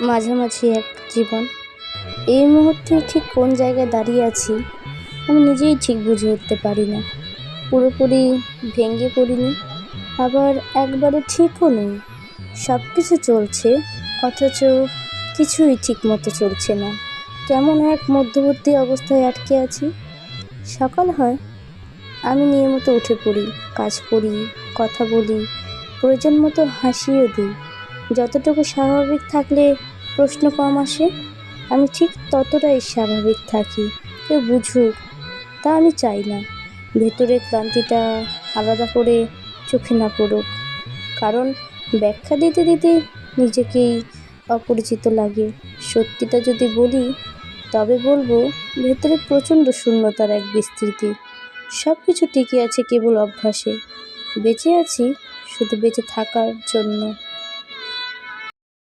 মাঝামাঝি এক জীবন। এই মুহূর্তে ঠিক কোন জায়গায় দাঁড়িয়ে আছি আমি নিজেই ঠিক বুঝে উঠতে পারি না। পুরোপুরি ভেঙে পড়িনি, আবার একবারে ঠিকও নেই। সব কিছু চলছে, অথচ কিছুই ঠিক মতো চলছে না। কেমন এক মধ্যবর্তী অবস্থায় আটকে আছি। সকাল হয়, আমি নিয়মিত উঠে পড়ি, কাজ করি, কথা বলি, প্রয়োজন মতো হাসিও দিই। যতটুকু স্বাভাবিক থাকলে প্রশ্ন কম আসে, আমি ঠিক ততটাই স্বাভাবিক থাকি। কেউ বুঝুক তা আমি চাই না। ভেতরের ক্লান্তিটা আলাদা করে চোখে না পড়ুক, কারণ ব্যাখ্যা দিতে দিতে নিজেকেই অপরিচিত লাগে। সত্যিটা যদি বলি, তবে বলবো ভেতরে প্রচণ্ড শূন্যতার এক বিস্তৃতি। সব কিছু টিকে আছে কেবল অভ্যাসে। বেঁচে আছি শুধু বেঁচে থাকার জন্য।